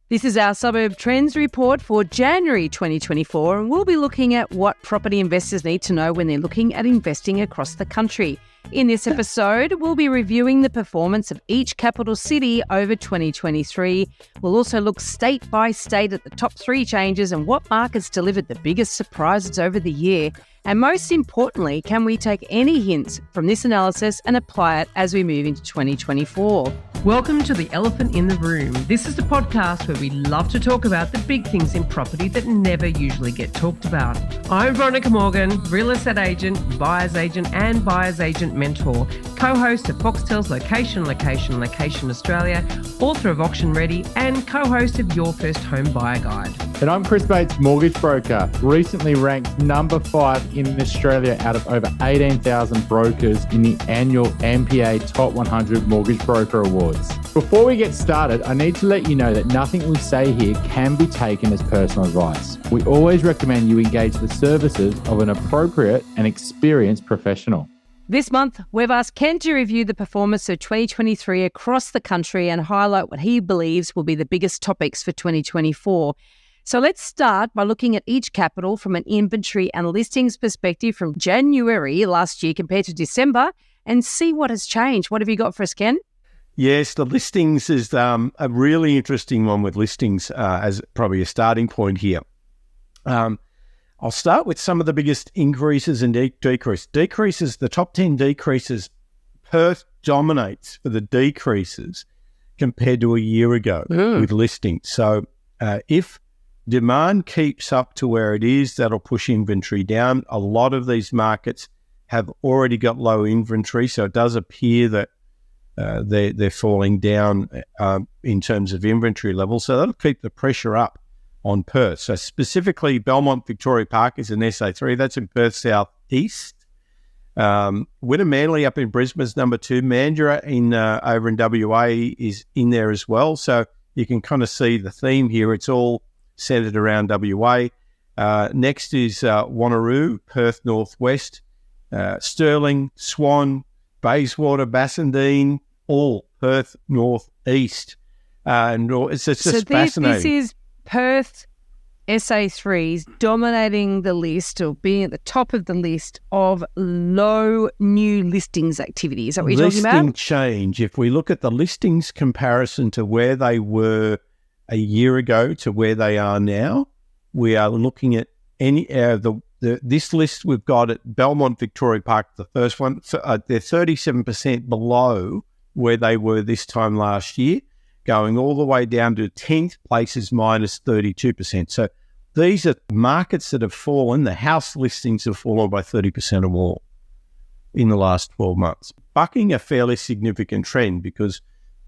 This is our Suburb Trends report for January 2024, and we'll be looking at what property investors need to know when they're looking at investing across the country. In this episode, we'll be reviewing the performance of each capital city over 2023. We'll also look state by state at the top 3 changes and what markets delivered the biggest surprises over the year. And most importantly, can we take any hints from this analysis and apply it as we move into 2024? Welcome to The Elephant in the Room. This is the podcast where we love to talk about the big things in property that never usually get talked about. I'm Veronica Morgan, real estate agent, buyer's agent and buyer's agent mentor, co-host of Foxtel's Location Australia, author of Auction Ready and co-host of Your First Home Buyer Guide. And I'm Chris Bates, mortgage broker, recently ranked number 5 in Australia out of over 18,000 brokers in the annual MPA Top 100 Mortgage Broker Awards. Before we get started, I need to let you know that nothing we say here can be taken as personal advice. We always recommend you engage the services of an appropriate and experienced professional. This month, we've asked Ken to review the performance of 2023 across the country and highlight what he believes will be the biggest topics for 2024. So let's start by looking at each capital from an inventory and listings perspective from January last year compared to December and see what has changed. What have you got for us, Ken? Yes, the listings is a really interesting one with listings as probably a starting point here. I'll start with some of the biggest increases and decreases. The top 10 decreases, Perth dominates for the decreases compared to a year ago with listings. So if demand keeps up to where it is, that'll push inventory down. A lot of these markets have already got low inventory, so it does appear that they're falling down in terms of inventory levels. So that'll keep the pressure up on Perth. So specifically, Belmont Victoria Park is an SA3. That's in Perth South East. Winner Manly up in Brisbane is number 2. Mandurah over in WA is in there as well. So you can kind of see the theme here. It's all centred around WA. Next is Wanneroo, Perth Northwest, Stirling, Swan, Bayswater, Bassendean, all Perth Northeast. And it's just fascinating. This is Perth SA3s dominating the list or being at the top of the list of low new listings activity. Is that what you're talking about? Listing change. If we look at the listings comparison to where they were a year ago to where they are now, we are looking at this list we've got at Belmont Victoria Park, the first one. They're 37% below where they were this time last year, going all the way down to 10th place is minus 32%. So these are markets that have fallen. The house listings have fallen by 30% or more in the last 12 months, bucking a fairly significant trend because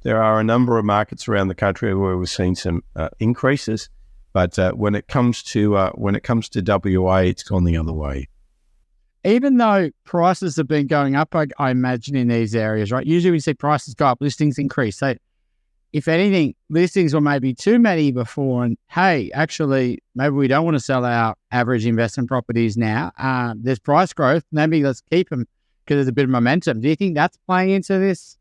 there are a number of markets around the country where we've seen some increases, but when it comes to WA, it's gone the other way. Even though prices have been going up, I imagine in these areas, right? Usually we see prices go up, listings increase. So if anything, listings were maybe too many before, and hey, actually, maybe we don't want to sell our average investment properties now. There's price growth. Maybe let's keep them because there's a bit of momentum. Do you think that's playing into this,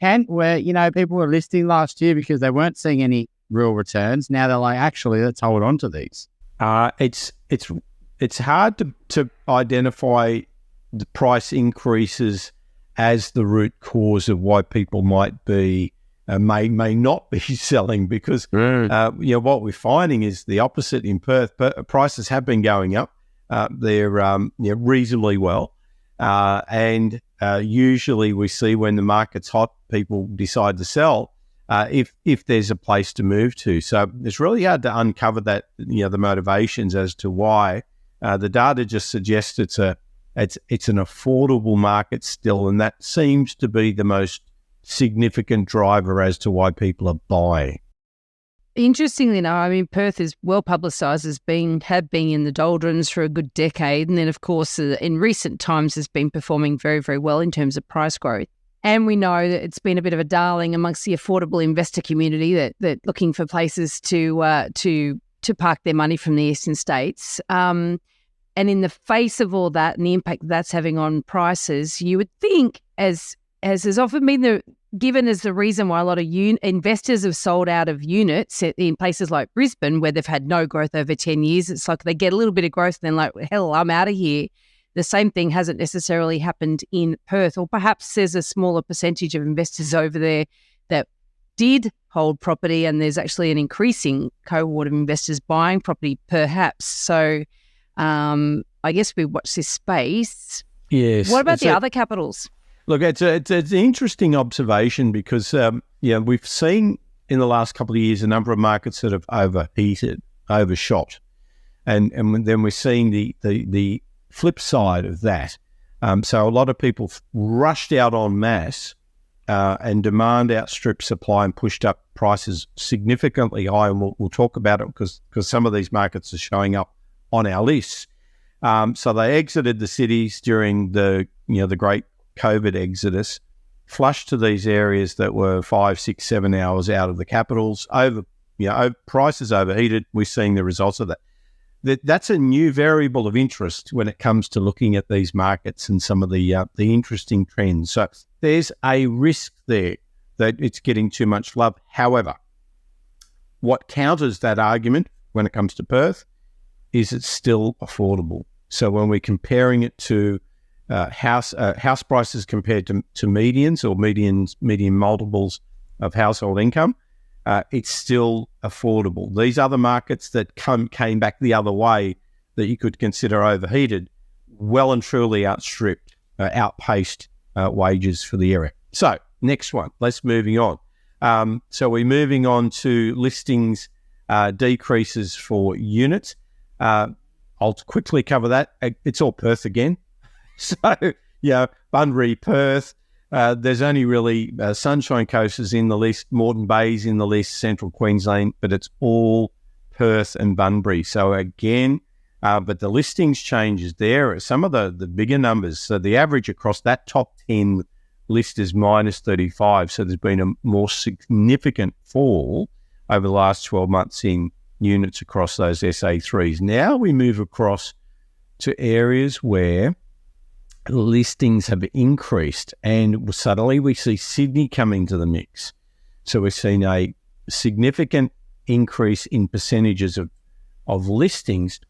Ken, where, people were listing last year because they weren't seeing any real returns? Now they're like, actually, let's hold on to these. It's hard to identify the price increases as the root cause of why people might be may not be selling because what we're finding is the opposite in Perth. But prices have been going up. They're reasonably well, and usually we see when the market's hot, people decide to sell if there's a place to move to. So it's really hard to uncover that the motivations as to why. The data just suggests it's an affordable market still, and that seems to be the most significant driver as to why people are buying. Interestingly enough, Perth is well publicised as have been in the doldrums for a good decade, and then of course in recent times has been performing very, very well in terms of price growth. And we know that it's been a bit of a darling amongst the affordable investor community that looking for places to park their money from the eastern states. And in the face of all that and the impact that's having on prices, you would think, as has often been given as the reason why a lot of investors have sold out of units in places like Brisbane, where they've had no growth over 10 years. It's like they get a little bit of growth and then like, hell, I'm out of here. The same thing hasn't necessarily happened in Perth, or perhaps there's a smaller percentage of investors over there that did hold property, and there's actually an increasing cohort of investors buying property perhaps. So I guess we watch this space. Yes. What about the other capitals? Look, it's an interesting observation because we've seen in the last couple of years a number of markets that have overheated, overshot, and then we're seeing the flip side of that. So a lot of people rushed out en masse, and demand outstripped supply and pushed up prices significantly high. And we'll talk about it because some of these markets are showing up on our lists. So they exited the cities during the great COVID exodus, flushed to these areas that were 5, 6, 7 hours out of the capitals. Prices overheated. We're seeing the results of that. That's a new variable of interest when it comes to looking at these markets and some of the interesting trends. So there's a risk there that it's getting too much love. However, what counters that argument when it comes to Perth is it's still affordable. So when we're comparing it to house prices compared to medians or median multiples of household income, it's still affordable. These other markets that came back the other way that you could consider overheated, well and truly outpaced wages for the area. So next one, let's moving on. So we're moving on to listings decreases for units. I'll quickly cover that. It's all Perth again. So, Bunbury, Perth, there's only really Sunshine Coast is in the list, Moreton Bay's in the list, Central Queensland, but it's all Perth and Bunbury. So again, but the listings changes there are some of the bigger numbers. So the average across that top 10 list is minus 35. So there's been a more significant fall over the last 12 months in units across those SA3s. Now we move across to areas where listings have increased, and suddenly we see Sydney coming to the mix. So we're seeing a significant increase in percentages of listings,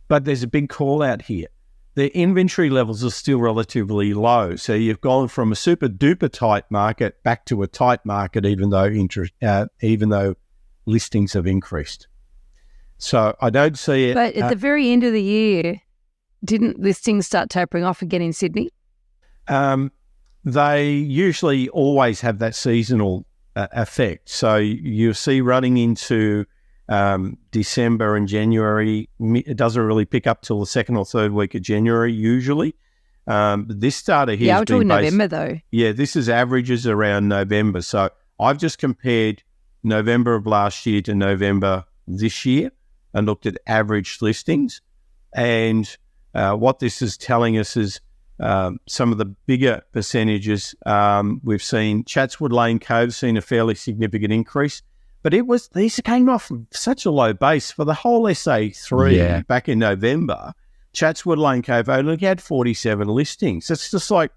but there's a big call out here. The inventory levels are still relatively low. So you've gone from a super duper tight market back to a tight market, even though listings have increased. So I don't see it. But at the very end of the year, didn't listings start tapering off again in Sydney? They usually always have that seasonal effect. So you see running into December and January, it doesn't really pick up till the second or third week of January usually. This data here I'm talking November though. Yeah, this is averages around November. So I've just compared November of last year to November this year and looked at average listings. And what this is telling us is some of the bigger percentages. We've seen Chatswood Lane Cove seen a fairly significant increase, but these came off such a low base for the whole SA3 back in November. Chatswood Lane Cove only had 47 listings. It's just like,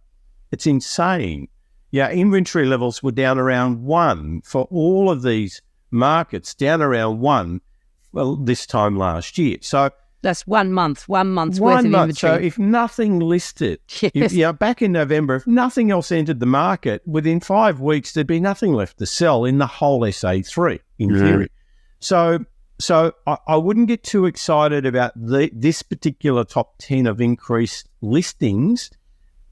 it's insane. Yeah, inventory levels were down around 1 for all of these markets, down around 1 this time last year. So that's 1 month's worth of inventory. So if nothing listed, back in November, if nothing else entered the market, within 5 weeks, there'd be nothing left to sell in the whole SA3, in theory. So I wouldn't get too excited about this particular top 10 of increased listings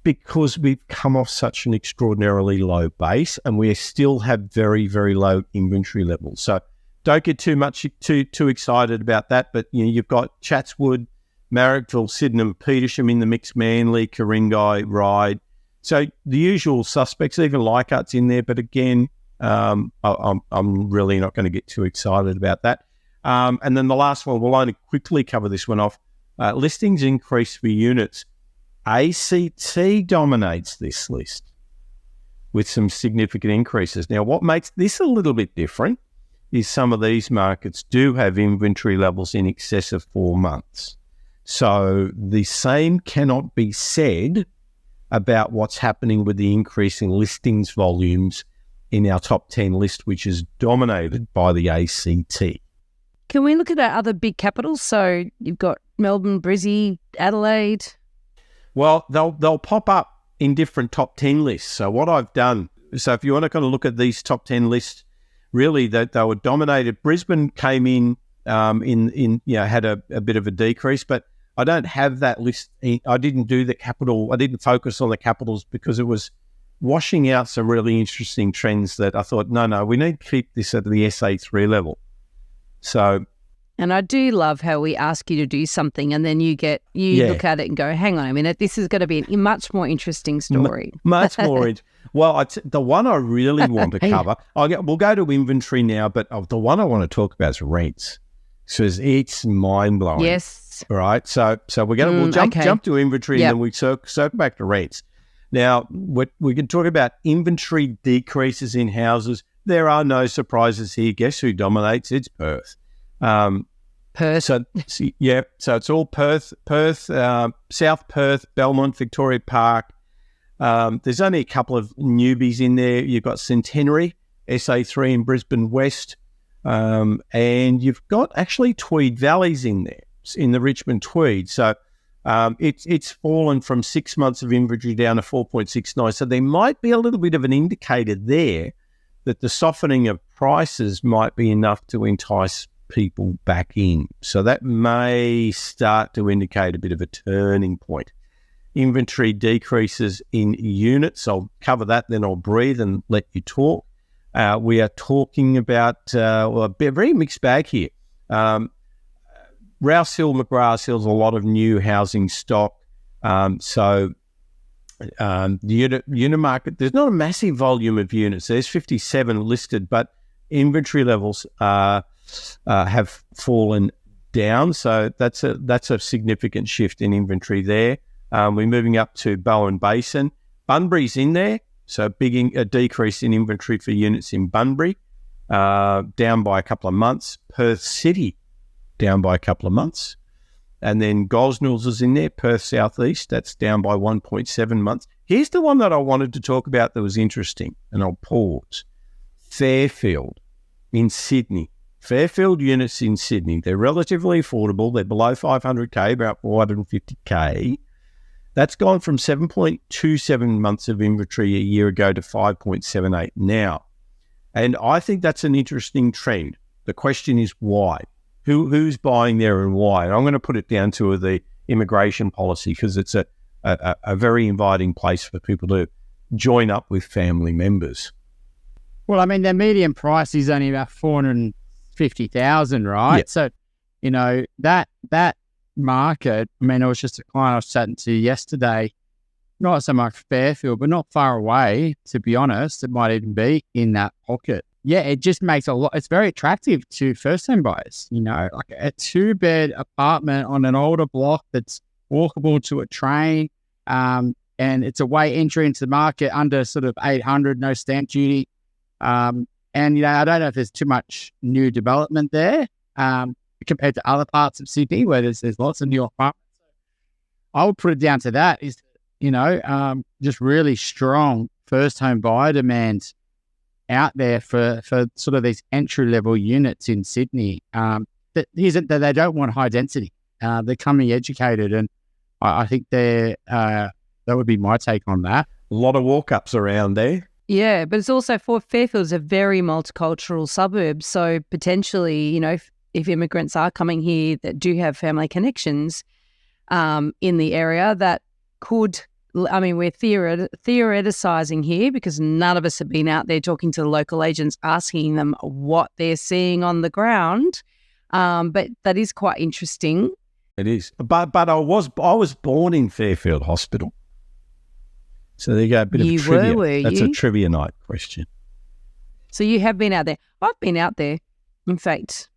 because we've come off such an extraordinarily low base and we still have very, very low inventory levels. So don't get too excited about that, but you've got Chatswood, Marrickville, Sydenham, Petersham in the mix, Manly, Ku-ring-gai, Ryde. So the usual suspects, even Leichhardt's in there, but again, I'm really not going to get too excited about that. And then the last one, we'll only quickly cover this one off. Listings increase for units. ACT dominates this list with some significant increases. Now, what makes this a little bit different is some of these markets do have inventory levels in excess of 4 months. So the same cannot be said about what's happening with the increasing listings volumes in our top 10 list, which is dominated by the ACT. Can we look at our other big capitals? So you've got Melbourne, Brizzy, Adelaide. Well, they'll pop up in different top 10 lists. So what I've done, so if you want to kind of look at these top 10 lists, really they were dominated. Brisbane came in had a bit of a decrease, but I don't have that list. I didn't do the capital. I didn't focus on the capitals because it was washing out some really interesting trends that I thought, no, we need to keep this at the SA3 level. So, and I do love how we ask you to do something and then you look at it and go, hang on a minute, this is going to be a much more interesting story. Much more. Well, the one I really want to cover, we'll go to inventory now, but the one I want to talk about is rents. So it's mind-blowing. Yes. Right. So we'll jump to inventory and then we circle back to rents. Now, we can talk about inventory decreases in houses. There are no surprises here. Guess who dominates? It's Perth. Perth. So it's all Perth, South Perth, Belmont, Victoria Park. There's only a couple of newbies in there. You've got Centenary, SA3 in Brisbane West, and you've got actually Tweed Valleys in there, in the Richmond Tweed. So it's fallen from 6 months of inventory down to 4.69. So there might be a little bit of an indicator there that the softening of prices might be enough to entice people back in. So that may start to indicate a bit of a turning point. Inventory decreases in units. I'll cover that, then I'll breathe and let you talk. We are talking about a very mixed bag here. Rouse Hill, McGrath Hill's a lot of new housing stock. The unit market, there's not a massive volume of units. There's 57 listed, but inventory levels have fallen down. So that's a significant shift in inventory there. We're moving up to Bowen Basin. Bunbury's in there, so a decrease in inventory for units in Bunbury, down by a couple of months. Perth City, down by a couple of months. And then Gosnells is in there, Perth Southeast, that's down by 1.7 months. Here's the one that I wanted to talk about that was interesting, and I'll pause. Fairfield in Sydney. Fairfield units in Sydney, they're relatively affordable. They're below 500K, about 450K. That's gone from 7.27 months of inventory a year ago to 5.78 now. And I think that's an interesting trend. The question is why? Who's buying there and why? And I'm going to put it down to the immigration policy because it's a very inviting place for people to join up with family members. Well, I mean, their median price is only about 450,000, right? Yeah. So, that market, I mean, it was just a client I was chatting to yesterday, not so much Fairfield, but not far away, to be honest. It might even be in that pocket. Yeah, it just makes it's very attractive to first-time buyers, like a 2-bed apartment on an older block that's walkable to a train, and it's a way entry into the market under sort of 800, no stamp duty. And, I don't know if there's too much new development there compared to other parts of Sydney where there's lots of new apartments. I would put it down to that is, just really strong first home buyer demand out there for sort of these entry-level units in Sydney. That they don't want high density. They're coming educated, and I think that would be my take on that. A lot of walk-ups around there. Yeah, but it's also for Fairfield's a very multicultural suburb. So potentially, if immigrants are coming here that do have family connections in the area, that could, I mean, we're theoreticizing here because none of us have been out there talking to the local agents, asking them what they're seeing on the ground. But that is quite interesting. It is. But I was born in Fairfield Hospital. So there you go, a bit of trivia. Were That's you? a trivia night question. So you have been out there. I've been out there. In fact,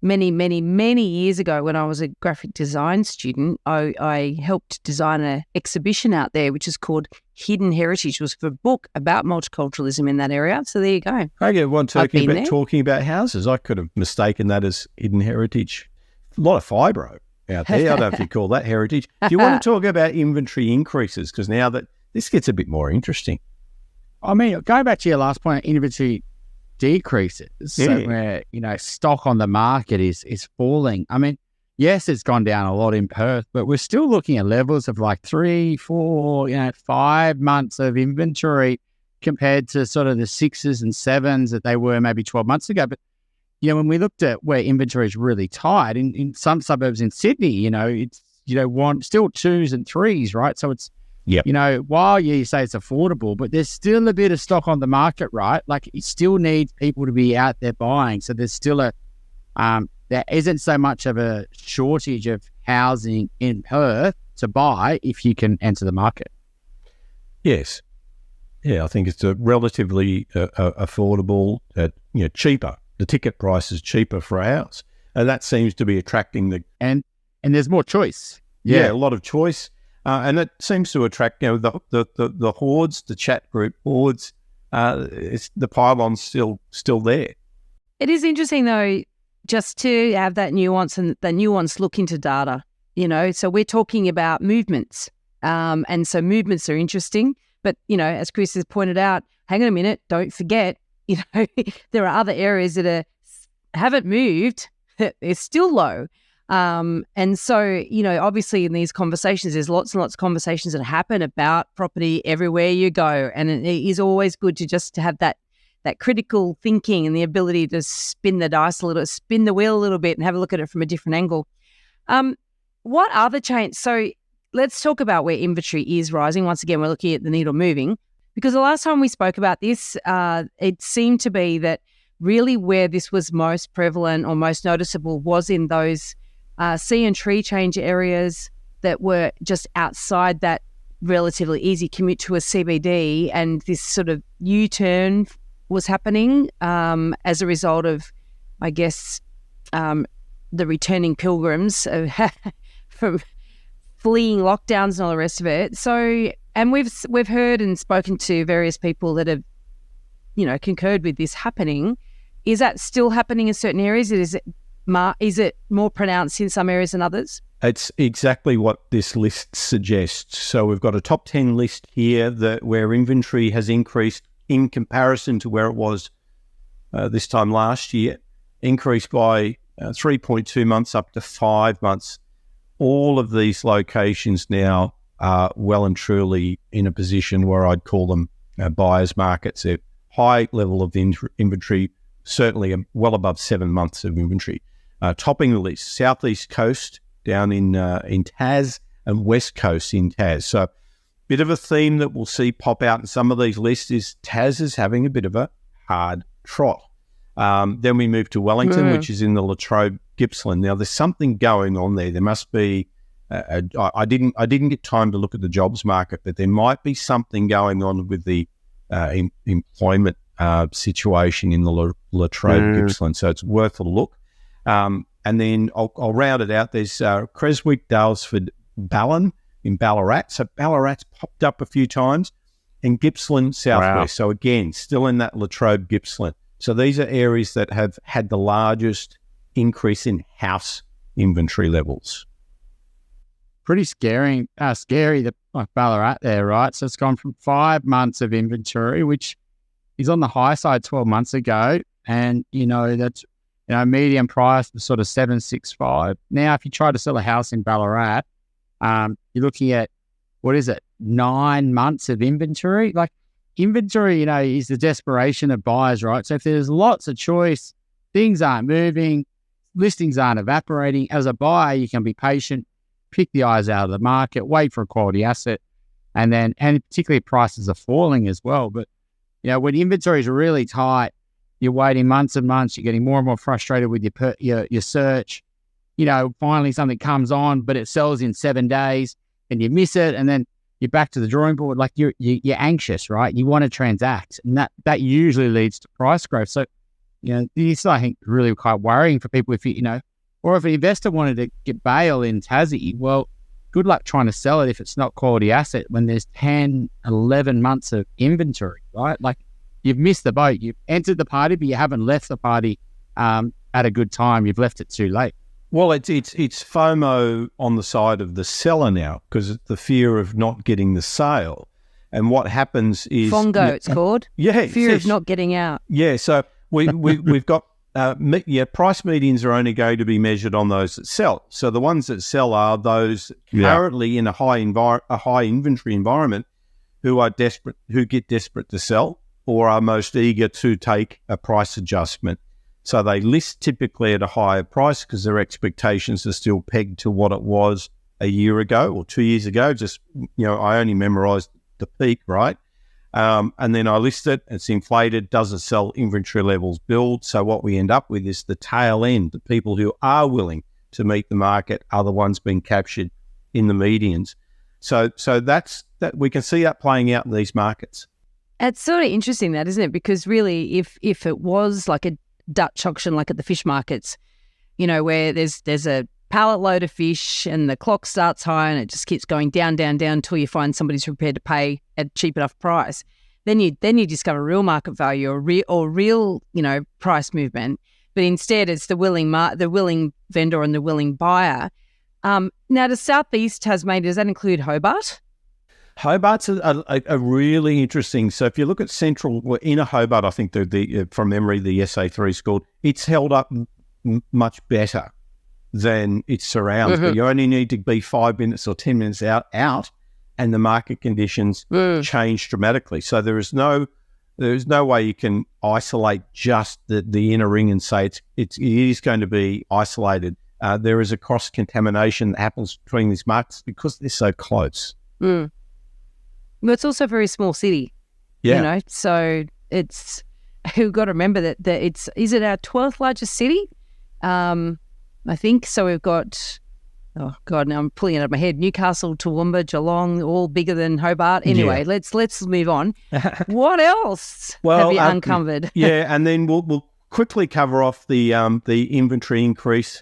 many, many, many years ago when I was a graphic design student, I helped design an exhibition out there, which is called Hidden Heritage. It was for a book about multiculturalism in that area. So there you go. I get one talking about houses. I could have mistaken that as Hidden Heritage. A lot of fibro out there. I don't know if you call that heritage. Do you want to talk about inventory increases? Because now that this gets a bit more interesting. I mean, going back to your last point, inventory decreases. So where, stock on the market is falling. I mean, yes, it's gone down a lot in Perth, but we're still looking at levels of like 3, 4, 5 months of inventory compared to sort of the 6s and 7s that they were maybe 12 months ago. But, when we looked at where inventory is really tight in some suburbs in Sydney, it's, still 2s and 3s, right? So it's, while you say it's affordable, but there's still a bit of stock on the market, right? Like it still needs people to be out there buying. So there's still there isn't so much of a shortage of housing in Perth to buy if you can enter the market. Yes. Yeah, I think it's a relatively affordable, cheaper. The ticket price is cheaper for a house. And that seems to be attracting And there's more choice. Yeah, a lot of choice. And it seems to attract, the hordes, the chat group hordes. The pylon's still there. It is interesting, though, just to have that nuance and the nuanced look into data, So we're talking about movements. And so movements are interesting. But, as Chris has pointed out, hang on a minute, don't forget, there are other areas that haven't moved. They're still low. And so, obviously in these conversations, there's lots and lots of conversations that happen about property everywhere you go. And it is always good to have that critical thinking and the ability to spin the dice a little, spin the wheel a little bit and have a look at it from a different angle. What are the changes? So let's talk about where inventory is rising. Once again, we're looking at the needle moving, because the last time we spoke about this, it seemed to be that really where this was most prevalent or most noticeable was in those sea and tree change areas that were just outside that relatively easy commute to a CBD, and this sort of U-turn was happening as a result of, I guess, the returning pilgrims from fleeing lockdowns and all the rest of it. So, and we've heard and spoken to various people that have, concurred with this happening. Is that still happening in certain areas? Is it more pronounced in some areas than others? It's exactly what this list suggests. So we've got a top 10 list here where inventory has increased in comparison to where it was this time last year, increased by 3.2 months up to 5 months. All of these locations now are well and truly in a position where I'd call them buyer's markets. A high level of inventory, certainly well above 7 months of inventory. Topping the list, Southeast Coast down in Tas and West Coast in Tas. So bit of a theme that we'll see pop out in some of these lists is Tas is having a bit of a hard trot. Then we move to Wellington, which is in the Latrobe Gippsland. Now, there's something going on there. There must be. I didn't get time to look at the jobs market, but there might be something going on with the employment situation in the Latrobe Gippsland. So it's worth a look. And then I'll round it out. There's Creswick, Dalesford, Ballon in Ballarat. So Ballarat's popped up a few times, and Gippsland Southwest. Wow. So again, still in that Latrobe Gippsland. So these are areas that have had the largest increase in house inventory levels. Pretty scary that like Ballarat there, right? So it's gone from 5 months of inventory, which is on the high side 12 months ago. And, that's, median price was sort of 765. Now, if you try to sell a house in Ballarat, you're looking at, 9 months of inventory? Like, inventory, is the desperation of buyers, right? So if there's lots of choice, things aren't moving, listings aren't evaporating. As a buyer, you can be patient, pick the eyes out of the market, wait for a quality asset, and particularly prices are falling as well. But, when inventory is really tight, you're waiting months and months, you're getting more and more frustrated with your search. Finally something comes on, but it sells in 7 days and you miss it, and then you're back to the drawing board. Like you're anxious, right? You want to transact, and that usually leads to price growth. So, this I think really quite worrying for people if or if an investor wanted to get bail in Tassie, well, good luck trying to sell it if it's not quality asset when there's 10, 11 months of inventory, right? Like you've missed the boat. You've entered the party, but you haven't left the party at a good time. You've left it too late. Well, it's FOMO on the side of the seller now because it's the fear of not getting the sale. And what happens is FONGO, it's called. Yeah, Fear of not getting out. Yeah, so we've got price medians are only going to be measured on those that sell. So the ones that sell are those currently in a high inventory environment who get desperate to sell or are most eager to take a price adjustment. So they list typically at a higher price because their expectations are still pegged to what it was a year ago or 2 years ago. Just, I only memorized the peak, right? And then I list it, it's inflated, doesn't sell, inventory levels build. So what we end up with is the tail end, the people who are willing to meet the market are the ones being captured in the medians. So that's that. We can see that playing out in these markets. It's sort of interesting that, isn't it? Because really, if it was like a Dutch auction, like at the fish markets, where there's a pallet load of fish and the clock starts high and it just keeps going down until you find somebody's prepared to pay at a cheap enough price, then you discover real market value or real price movement. But instead, it's the willing vendor and the willing buyer. Now, to southeast Tasmania, does that include Hobart? Hobart's a really interesting. So if you look at central inner Hobart, I think the from memory the SA3 scored, it's held up much better than its surrounds. But you only need to be 5 minutes or 10 minutes out, and the market conditions change dramatically. So there is no way you can isolate just the inner ring and say it is going to be isolated. There is a cross contamination that happens between these markets because they're so close. Well, it's also a very small city, so it's, we've got to remember that is it our 12th largest city? I think so. We've got, oh God, now I'm pulling it out of my head. Newcastle, Toowoomba, Geelong, all bigger than Hobart. Anyway, let's move on. What else have you uncovered? And then we'll quickly cover off the inventory increase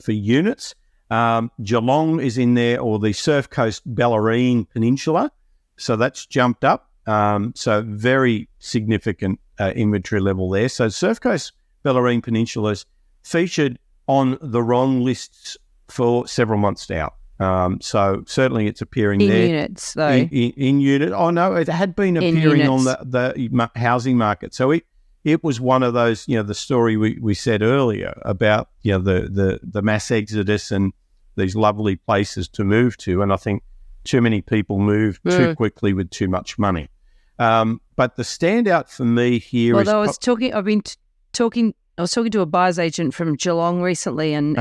for units. Geelong is in there, or the Surf Coast Bellarine Peninsula. So that's jumped up. So very significant inventory level there. So Surf Coast Bellarine Peninsula is featured on the wrong lists for several months now. So certainly it's appearing in there. Units, though. In unit. Oh, no, it had been appearing on the housing market. So it was one of those, the story we said earlier about, the mass exodus and these lovely places to move to. And I think too many people move too quickly with too much money. But the standout for me here is... Well, I was talking to a buyer's agent from Geelong recently, and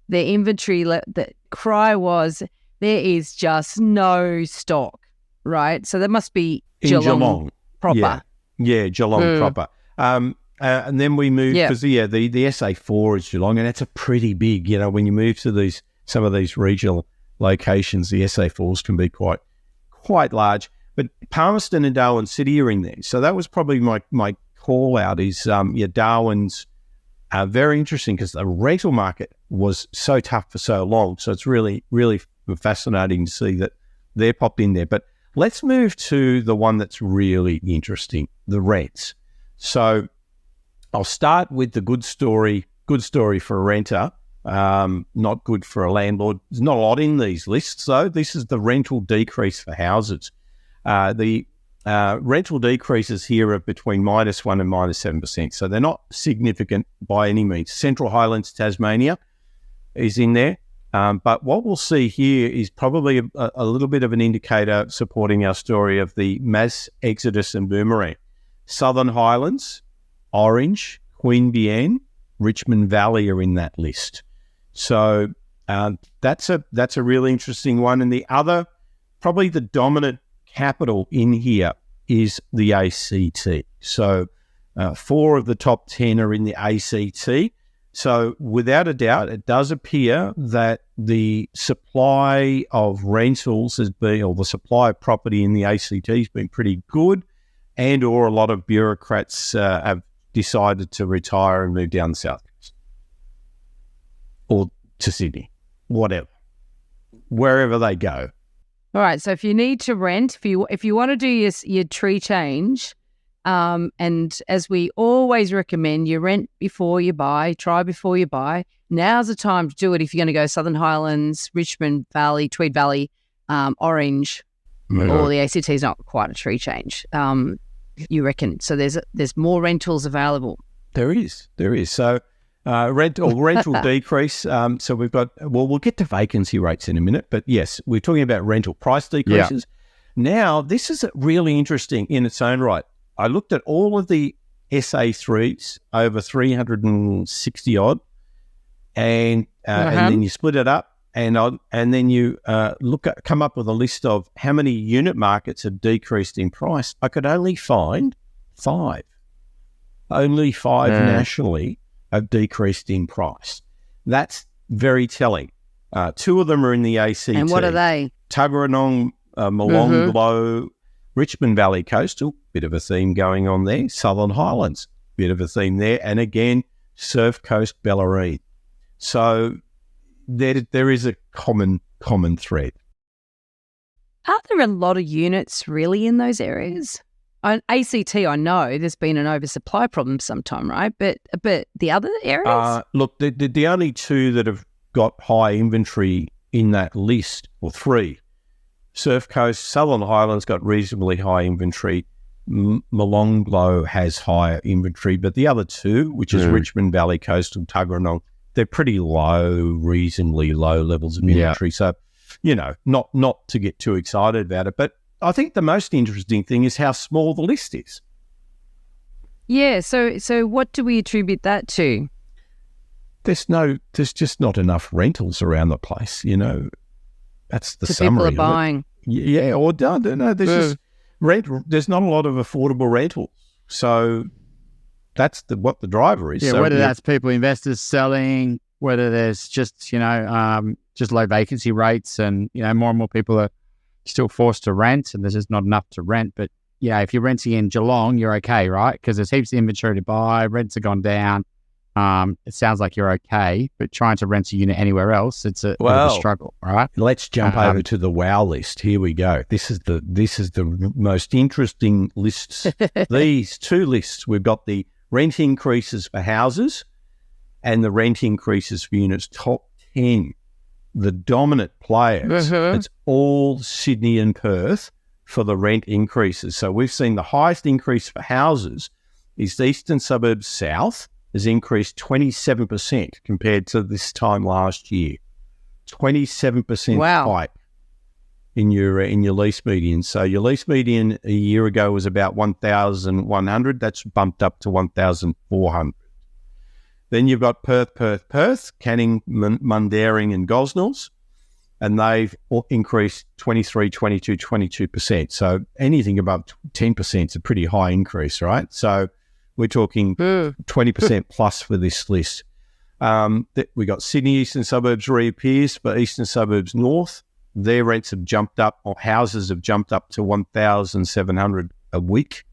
their inventory, the cry was, there is just no stock, right? So there must be Geelong proper. Yeah, Geelong proper. And then we moved, because the SA4 is Geelong, and it's a pretty big, when you move to some of these regional locations, the SA4s can be quite large. But Palmerston and Darwin City are in there. So that was probably my call out is, Darwin's very interesting because the rental market was so tough for so long. So it's really, really fascinating to see that they're popped in there. But let's move to the one that's really interesting, the rents. So I'll start with the good story for a renter, not good for a landlord. There's not a lot in these lists, though. This is the rental decrease for houses. The rental decreases here are between -1% and -7%. So they're not significant by any means. Central Highlands, Tasmania is in there. But what we'll see here is probably a little bit of an indicator supporting our story of the mass exodus and boomerang. Southern Highlands, Orange, Queanbeyan, Richmond Valley are in that list. So that's a really interesting one. And the other, probably the dominant capital in here is the ACT. So 4 of the top 10 are in the ACT. So without a doubt, it does appear that the supply of rentals has been, or the supply of property in the ACT has been pretty good, and or a lot of bureaucrats have decided to retire and move down the south coast or to Sydney, whatever, wherever they go. All right. So if you need to rent, if you want to do your tree change, and as we always recommend, you rent before you buy, try before you buy. Now's the time to do it if you're going to go Southern Highlands, Richmond Valley, Tweed Valley, Orange. or the ACT is not quite a tree change. You reckon? So there's more rentals available. There is. So rental decrease. So we've got, we'll get to vacancy rates in a minute, but yes, we're talking about rental price decreases. Now, this is really interesting in its own right. I looked at all of the SA3s over 360 odd, and then you split it up, and then you come up with a list of how many unit markets have decreased in price. I could only find 5. Only 5 nationally have decreased in price. That's very telling. 2 of them are in the ACT. And what are they? Tuggeranong, Molonglo, Richmond Valley Coastal, bit of a theme going on there. Southern Highlands, bit of a theme there. And again, Surf Coast, Bellarine. So there is a common thread. Are there a lot of units really in those areas? ACT, I know there's been an oversupply problem sometime, right? But the other areas? Look, the only 2 that have got high inventory in that list, or 3, Surf Coast, Southern Highlands got reasonably high inventory. Molonglo has higher inventory, but the other 2, which is Richmond Valley Coastal, Tuggeranong, they're pretty low, reasonably low levels of inventory. So, not to get too excited about it. But I think the most interesting thing is how small the list is. Yeah. So what do we attribute that to? There's just not enough rentals around the place. That's the People summary. are buying. Yeah, or no, there's just rent. There's not a lot of affordable rentals. So that's what the driver is. Yeah, so, whether that's people, investors selling, whether there's just just low vacancy rates, and more and more people are still forced to rent, and there's just not enough to rent. But yeah, if you're renting in Geelong, you're okay, right? Because there's heaps of inventory to buy, rents have gone down. It sounds like you're okay, but trying to rent a unit anywhere else, it's a bit of a struggle, right? Let's jump over to the wow list. Here we go. This is the most interesting lists. These 2 lists, we've got the rent increases for houses and the rent increases for units. Top 10, the dominant players. It's all Sydney and Perth for the rent increases. So we've seen the highest increase for houses is the Eastern Suburbs South, has increased 27% compared to this time last year. 27% hike in your lease median. So your lease median a year ago was about 1,100. That's bumped up to 1,400. Then you've got Perth, Canning, Mundaring and Gosnells, and they've increased 23, 22, 22%. So anything above 10% is a pretty high increase, right? So we're talking 20% plus for this list. We got Sydney Eastern Suburbs reappears, but Eastern Suburbs North, their rents have jumped up, or houses have jumped up to 1,700 a week.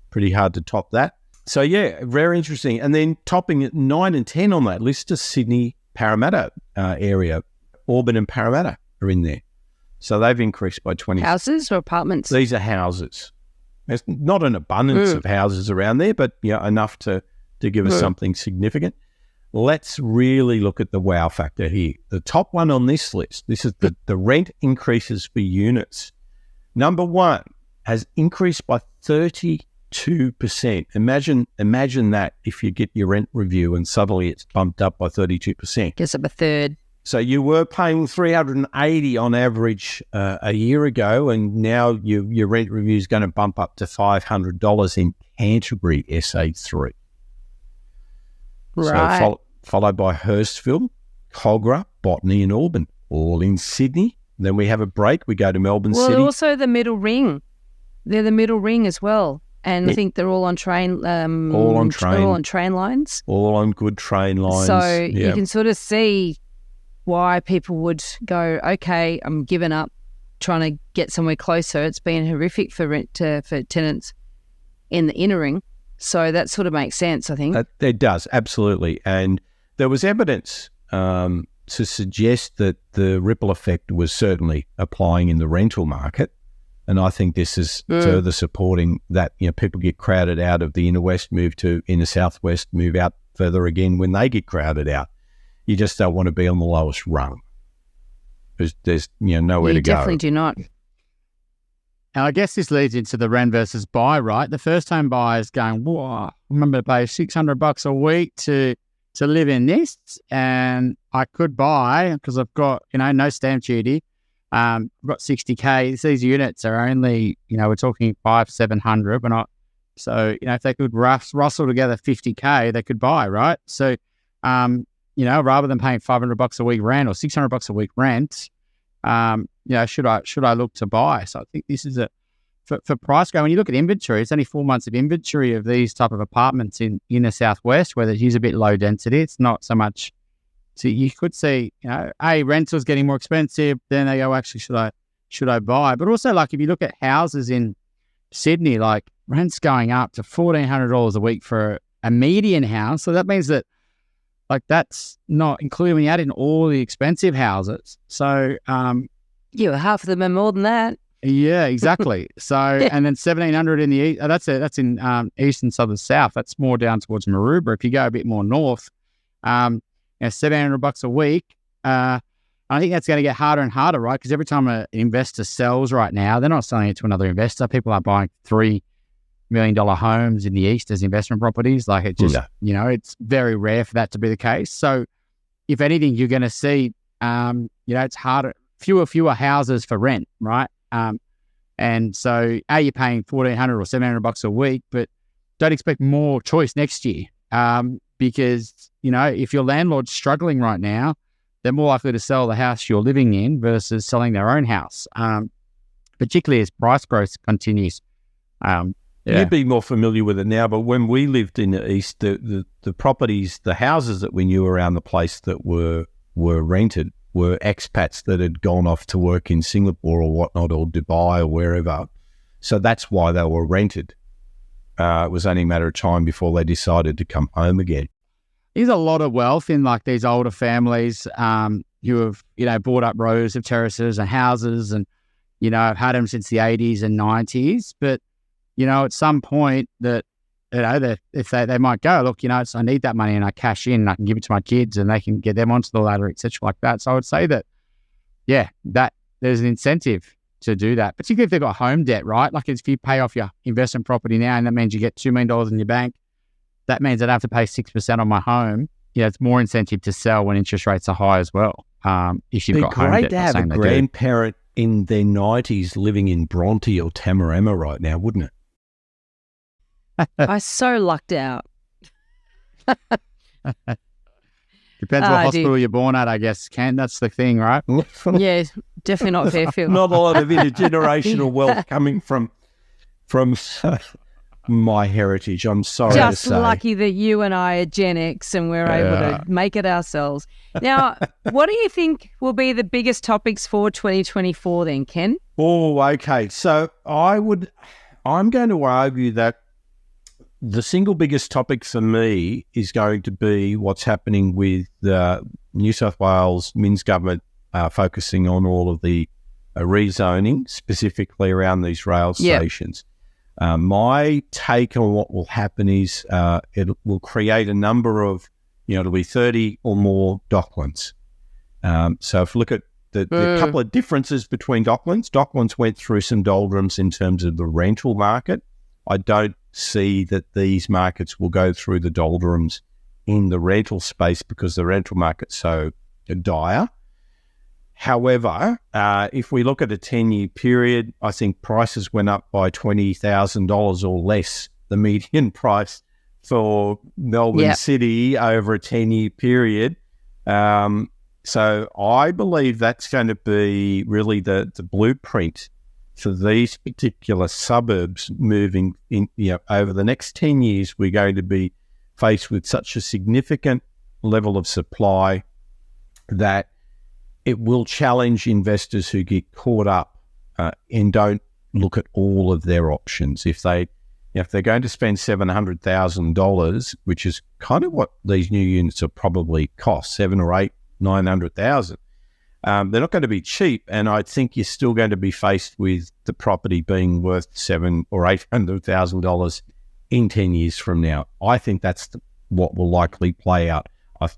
Pretty hard to top that. So yeah, very interesting. And then topping at 9 and 10 on that list is Sydney, Parramatta area. Auburn and Parramatta are in there. So they've increased by 20. Houses or apartments? These are houses. There's not an abundance of houses around there, but enough to give us something significant. Let's really look at the wow factor here. The top one on this list, this is the rent increases for units. Number 1 has increased by 32%. Imagine that if you get your rent review and suddenly it's bumped up by 32%. Guess up a third. So you were paying $380 on average a year ago, and now your rent review is going to bump up to $500 in Canterbury SA3. Right. So followed by Hurstville, Cogra, Botany and Auburn, all in Sydney. Then we have a break. We go to Melbourne City. Well, also the middle ring. They're the middle ring as well. And I think they're all on train. All on train. All on train lines. All on good train lines. So you can sort of see why people would go, okay, I'm giving up, trying to get somewhere closer. It's been horrific for tenants in the inner ring. So that sort of makes sense, I think. It does, absolutely. And there was evidence to suggest that the ripple effect was certainly applying in the rental market. And I think this is further supporting that, people get crowded out of the inner west, move to inner southwest, move out further again when they get crowded out. You just don't want to be on the lowest rung. There's nowhere to go. You definitely do not. And I guess this leads into the rent versus buy, right? The first home buyer is going, whoa, I remember to pay $600 a week to live in this, and I could buy because I've got, no stamp duty. I've got 60K. These units are only, we're talking 500-700, but not. So, if they could rustle together 50K, they could buy, right? So, rather than paying $500 a week rent or $600 a week rent, should I look to buy? So I think this is for price go. When you look at inventory, it's only 4 months of inventory of these type of apartments in the southwest, where it is a bit low density. It's not so much. So you could see, rentals getting more expensive. Then they go, actually, should I buy? But also, like if you look at houses in Sydney, like rent's going up to $1,400 a week for a median house. So that means that, like, that's not including when you add in all the expensive houses. So, half of them are more than that. Yeah, exactly. So, and then 1,700 in the east. That's in east and southern south. That's more down towards Maroubra. If you go a bit more north, $700 a week. I think that's going to get harder and harder, right? Because every time an investor sells right now, they're not selling it to another investor. People are buying $3 million homes in the east as investment properties. Like it just, it's very rare for that to be the case. So, if anything, you're going to see, it's harder, fewer houses for rent, right? And so, you're paying $1,400 or $700 a week, but don't expect more choice next year. Because, if your landlord's struggling right now, they're more likely to sell the house you're living in versus selling their own house, particularly as price growth continues. You'd be more familiar with it now, but when we lived in the east, the properties, the houses that we knew around the place that were rented were expats that had gone off to work in Singapore or whatnot, or Dubai or wherever. So that's why they were rented. It was only a matter of time before they decided to come home again. There's a lot of wealth in like these older families who have, bought up rows of terraces and houses and, have had them since the 80s and 90s. But, at some point that, if they might go, look, I need that money and I cash in and I can give it to my kids and they can get them onto the ladder, et cetera, like that. So I would say that, that there's an incentive to do that, particularly if they've got home debt, right? Like if you pay off your investment property now and that means you get $2 million in your bank, that means I'd have to pay 6% on my home. It's more incentive to sell when interest rates are high as well. If you've got home debt. It'd be great to have a grandparent in their 90s living in Bronte or Tamarama right now, wouldn't it? I so lucked out. Depends what hospital you're born at, I guess, Ken. That's the thing, right? Yeah, definitely not Fairfield. Not a lot of intergenerational wealth coming from my heritage, I'm sorry to say. Just lucky that you and I are Gen X and we're able to make it ourselves. Now, what do you think will be the biggest topics for 2024 then, Ken? Oh, okay. So I'm going to argue that the single biggest topic for me is going to be what's happening with New South Wales Min's government focusing on all of the rezoning, specifically around these rail stations. My take on what will happen is it will create a number of, it'll be 30 or more Docklands. So if you look at the couple of differences between Docklands went through some doldrums in terms of the rental market. I don't see that these markets will go through the doldrums in the rental space because the rental market's so dire. However, if we look at a 10-year period, I think prices went up by $20,000 or less, the median price for Melbourne City over a 10-year period. So I believe that's going to be really the blueprint for these particular suburbs moving in. Over the next 10 years, we're going to be faced with such a significant level of supply that it will challenge investors who get caught up and don't look at all of their options. If they're going to spend $700,000, which is kind of what these new units will probably cost, $900,000. They're not going to be cheap, and I think you're still going to be faced with the property being worth $700,000 or $800,000 in 10 years from now. I think that's what will likely play out.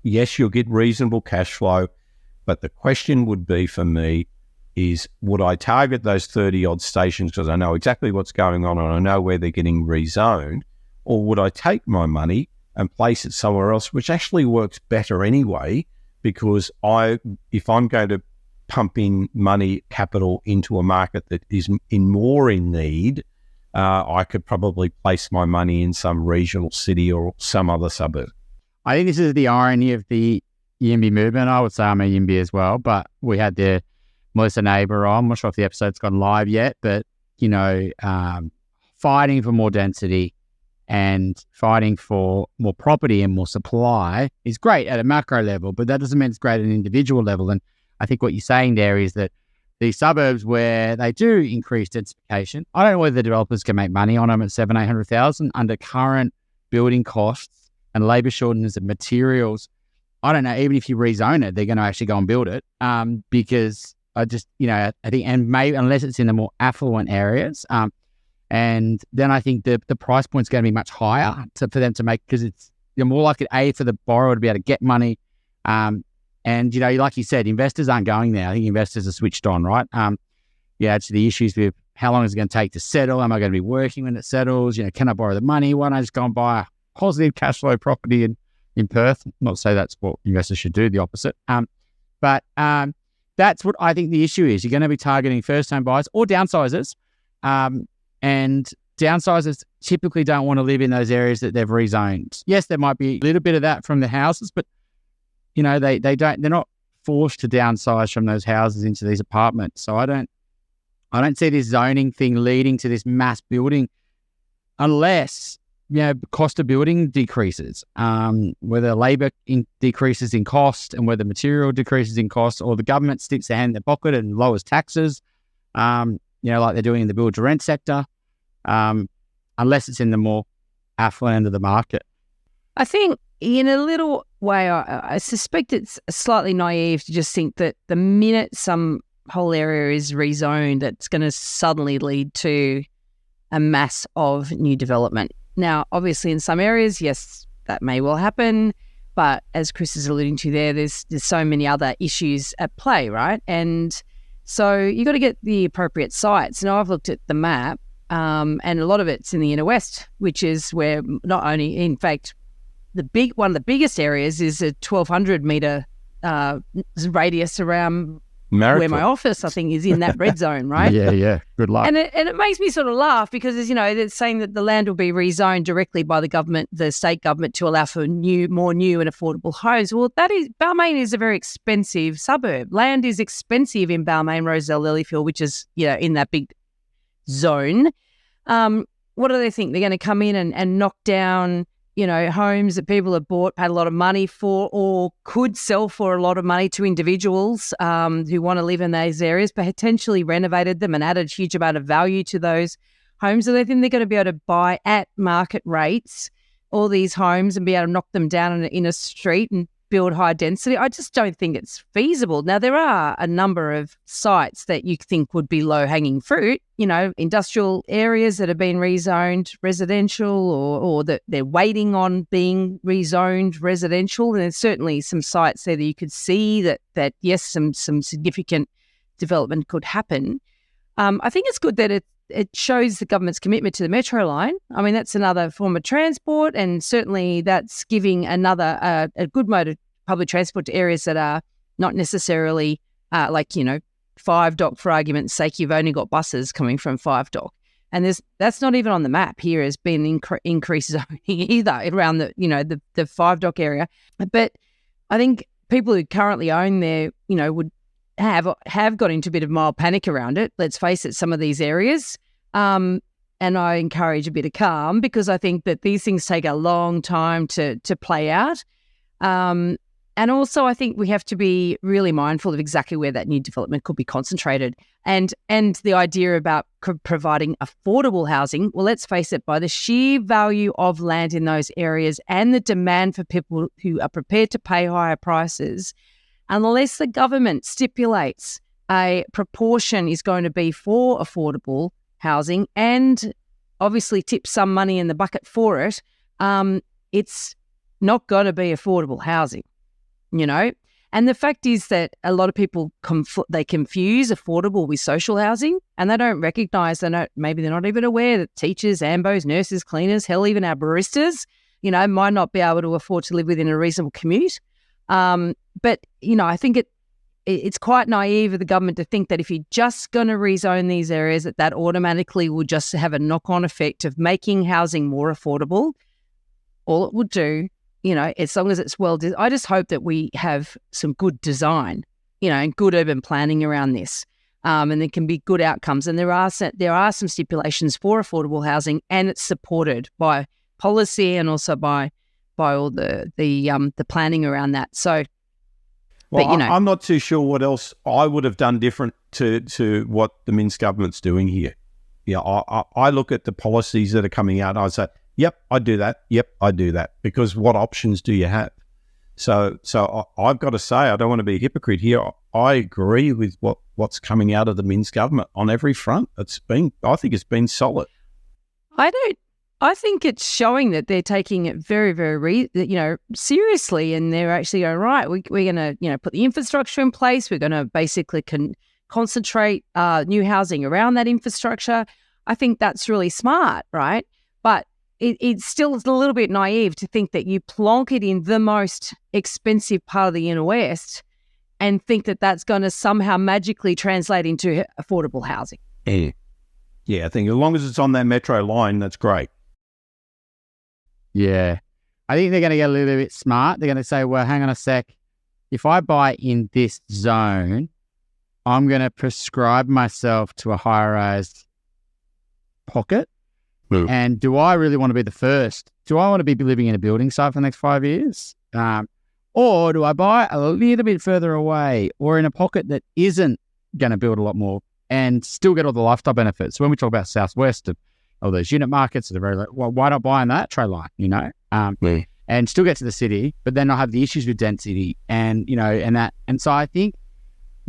Yes, you'll get reasonable cash flow, but the question would be for me, is, would I target those 30-odd stations because I know exactly what's going on and I know where they're getting rezoned, or would I take my money and place it somewhere else, which actually works better anyway, because if I'm going to pump in money, capital into a market that is more in need, I could probably place my money in some regional city or some other suburb. I think this is the irony of the YIMBY movement. I would say I'm a YIMBY as well, but we had the Melissa Neighbour on. I'm not sure if the episode's gone live yet, but, fighting for more density and fighting for more property and more supply is great at a macro level, but that doesn't mean it's great at an individual level. And I think what you're saying there is that these suburbs where they do increase densification, I don't know whether the developers can make money on them at 800,000 under current building costs and labour shortages of materials. I don't know, even if you rezone it, they're going to actually go and build it because I just, I think, and maybe unless it's in the more affluent areas, and then I think the price point's going to be much higher for them to make, because it's more likely for the borrower to be able to get money. And, like you said, investors aren't going there. I think investors are switched on, right? To the issues with how long is it going to take to settle? Am I going to be working when it settles? Can I borrow the money? Why don't I just go and buy a positive cash flow property in Perth? Not to say that's what investors should do, the opposite. But that's what I think the issue is. You're going to be targeting first-home buyers or downsizers. And downsizers typically don't want to live in those areas that they've rezoned. Yes, there might be a little bit of that from the houses, but they're not forced to downsize from those houses into these apartments. So I don't see this zoning thing leading to this mass building unless cost of building decreases, whether labour decreases in cost and whether material decreases in cost, or the government sticks their hand in their pocket and lowers taxes, like they're doing in the build-to-rent sector, unless it's in the more affluent end of the market. I think in a little way, I suspect it's slightly naive to just think that the minute some whole area is rezoned, that's going to suddenly lead to a mass of new development. Now, obviously, in some areas, yes, that may well happen. But as Chris is alluding to there's so many other issues at play, right? And so you got to get the appropriate sites. Now, I've looked at the map, and a lot of it's in the inner west, which is where not only, in fact, one of the biggest areas is a 1,200 metre radius around where my office, I think, is in that red zone, right? Yeah. Good luck. And it makes me sort of laugh because, they're saying that the land will be rezoned directly by the government, the state government, to allow for more new and affordable homes. Well, Balmain is a very expensive suburb. Land is expensive in Balmain, Roselle, Lilyfield, which is, in that big zone. What do they think? They're going to come in and knock down homes that people have bought, paid a lot of money for, or could sell for a lot of money to individuals who want to live in those areas, potentially renovated them and added a huge amount of value to those homes. So they think they're going to be able to buy at market rates all these homes and be able to knock them down in a street and build high density. I just don't think it's feasible. Now, there are a number of sites that you think would be low-hanging fruit, industrial areas that have been rezoned residential or that they're waiting on being rezoned residential. And there's certainly some sites there that you could see that yes, some significant development could happen. I think it's good that it shows the government's commitment to the metro line. I mean, that's another form of transport, and certainly that's giving another a good mode of public transport to areas that are not necessarily 5 Dock, for argument's sake. You've only got buses coming from 5 Dock, and that's not even on the map here as being increased zoning either around the 5 Dock area. But I think people who currently own there, would have got into a bit of mild panic around it. Let's face it, some of these areas. And I encourage a bit of calm, because I think that these things take a long time to play out. And also I think we have to be really mindful of exactly where that new development could be concentrated. And the idea about providing affordable housing, well, let's face it, by the sheer value of land in those areas and the demand for people who are prepared to pay higher prices, unless the government stipulates a proportion is going to be for affordable housing and obviously tips some money in the bucket for it, it's not going to be affordable housing, And the fact is that a lot of people they confuse affordable with social housing, and they don't recognise, maybe they're not even aware that teachers, AMBOs, nurses, cleaners, hell, even our baristas, might not be able to afford to live within a reasonable commute. But I think it's quite naive of the government to think that if you're just going to rezone these areas, that automatically will just have a knock-on effect of making housing more affordable. All it would do, as long as it's I just hope that we have some good design, and good urban planning around this, and there can be good outcomes. And there are some stipulations for affordable housing, and it's supported by policy and also by all the planning around that. So, well, I'm not too sure what else I would have done different to what the Minsk government's doing here. Yeah, I look at the policies that are coming out and I say, yep, I do that. Yep, I do that. Because what options do you have? So I've got to say, I don't want to be a hypocrite here. I agree with what's coming out of the Minsk government on every front. I think it's been solid. I think it's showing that they're taking it very, very, seriously, and they're actually going, right, we're going to, put the infrastructure in place. We're going to basically concentrate new housing around that infrastructure. I think that's really smart, right? But it's still a little bit naive to think that you plonk it in the most expensive part of the inner west and think that that's going to somehow magically translate into affordable housing. Yeah, I think as long as it's on that metro line, that's great. Yeah. I think they're going to get a little bit smart. They're going to say, well, hang on a sec. If I buy in this zone, I'm going to prescribe myself to a high-rise pocket. And do I really want to be the first? Do I want to be living in a building site for the next 5 years? Or do I buy a little bit further away or in a pocket that isn't going to build a lot more and still get all the lifestyle benefits? When we talk about southwest of all those unit markets that are very low, well, why not buy on that trade line, and still get to the city, but then not have the issues with density and that. And so I think,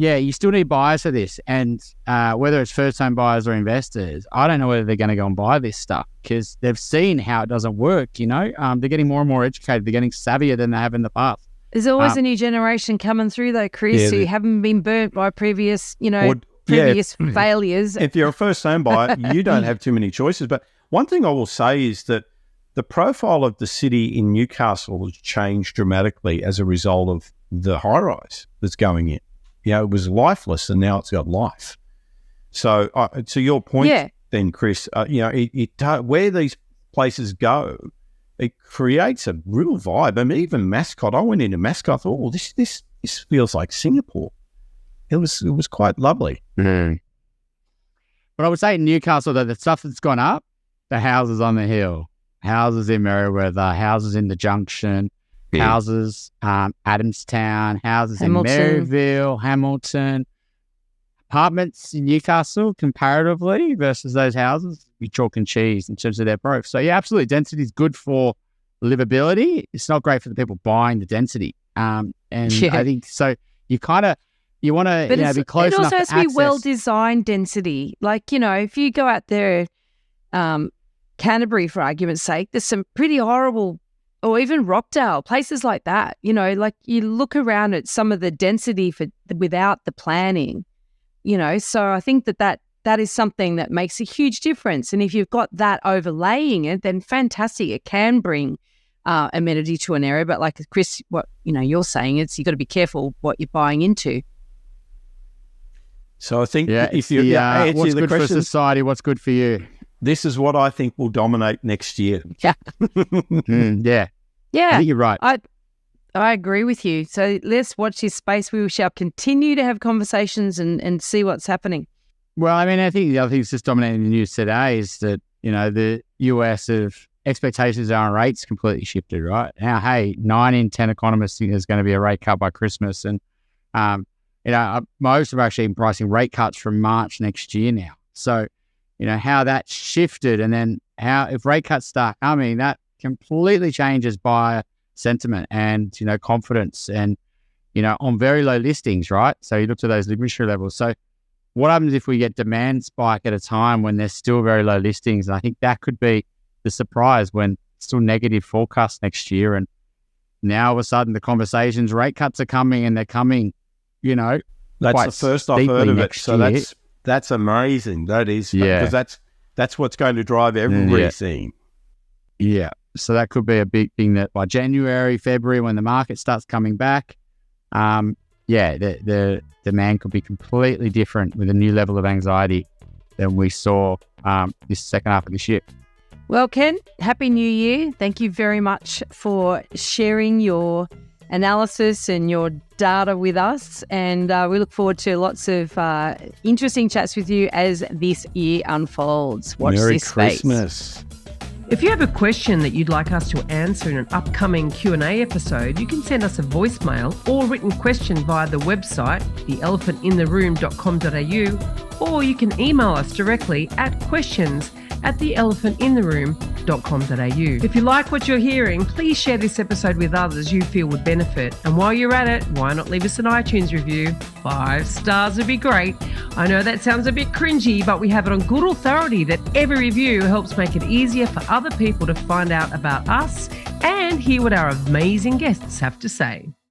yeah, you still need buyers for this. And whether it's first-time buyers or investors, I don't know whether they're going to go and buy this stuff because they've seen how it doesn't work, They're getting more and more educated. They're getting savvier than they have in the past. There's always a new generation coming through, though, Chris, who haven't been burnt by previous, failures. If you're a first-time buyer, you don't have too many choices. But one thing I will say is that the profile of the city in Newcastle has changed dramatically as a result of the high-rise that's going in. It was lifeless, and now it's got life. So, to your point, then, Chris, where these places go, it creates a real vibe. I mean, even Mascot. I went into Mascot. I thought, oh, this feels like Singapore. It was quite lovely. Mm. But I would say in Newcastle, though, the stuff that's gone up, the houses on the hill, houses in Merewether, houses in the Junction. Houses, Adamstown, houses Hamilton. In Maryville, Hamilton, apartments in Newcastle comparatively versus those houses, be chalk and cheese in terms of their growth. So yeah, absolutely, density is good for livability. It's not great for the people buying the density. I think so. You want to be close enough to access. It also has to be well-designed density. Like, if you go out there, Canterbury, for argument's sake, there's some pretty horrible, or even Rockdale, places like that, like you look around at some of the density without the planning, so I think that is something that makes a huge difference. And if you've got that overlaying it, then fantastic. It can bring amenity to an area. But like Chris, what you're saying, you've got to be careful what you're buying into. So I think if you what's good for society, what's good for you? This is what I think will dominate next year. Yeah. Yeah. Yeah. I think you're right. I agree with you. So let's watch this space. We shall continue to have conversations and see what's happening. Well, I mean, I think the other thing that's just dominating the news today is that, the US of expectations on rates completely shifted, right? Now, hey, 9 in 10 economists think there's going to be a rate cut by Christmas. And, most are actually pricing rate cuts from March next year now. So, how that shifted, and then if rate cuts start coming, that completely changes buyer sentiment and, confidence and, on very low listings, right? So you look to those inventory levels. So what happens if we get demand spike at a time when there's still very low listings? And I think that could be the surprise when it's still negative forecast next year. And, now all of a sudden the conversations, rate cuts are coming, and they're coming, That's quite the first I've heard of it. So year. that's amazing. That is, because that's what's going to drive everything. Yeah. So that could be a big thing that by January, February, when the market starts coming back, the demand could be completely different with a new level of anxiety than we saw this second half of this year. Well, Ken, Happy New Year. Thank you very much for sharing your analysis and your data with us. And we look forward to lots of interesting chats with you as this year unfolds. Watch Merry this space. Christmas. If you have a question that you'd like us to answer in an upcoming Q&A episode, you can send us a voicemail or written question via the website, theelephantintheroom.com.au, or you can email us directly at questions@theelephantintheroom.com.au. If you like what you're hearing, please share this episode with others you feel would benefit. And while you're at it, why not leave us an iTunes review? 5 stars would be great. I know that sounds a bit cringy, but we have it on good authority that every review helps make it easier for other people to find out about us and hear what our amazing guests have to say.